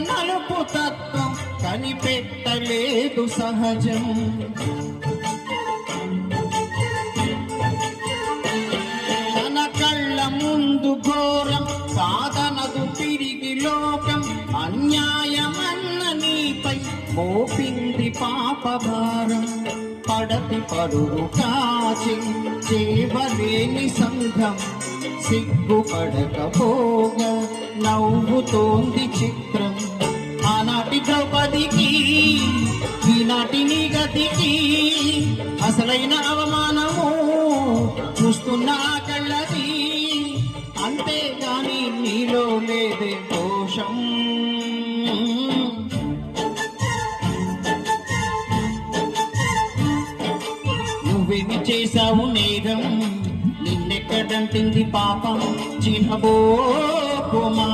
నలుపు తత్వం కనిపెట్టలేదు సహజం. తన కళ్ళ ముందు ఘోరం సాధనదు తిరిగి లోకం, అన్యాయమన్న నీపై మోపింది పాపభారం. పడతి పరువు కాచి చేవలేని సంఘం, సిగ్గుపడకపోగా నవ్వుతోంది చిత్రం. ఆనాటి ద్రౌపదికి ఈనాటి నీ గతికి అసలైన అవమానము చూస్తున్నా కళ్ళది, అంతేగాని నీలో లేదే దోషం. నువ్వేమి చేశావు నేరం, నిన్నెక్కడంటింది పాపం చిన్నబోకుమా.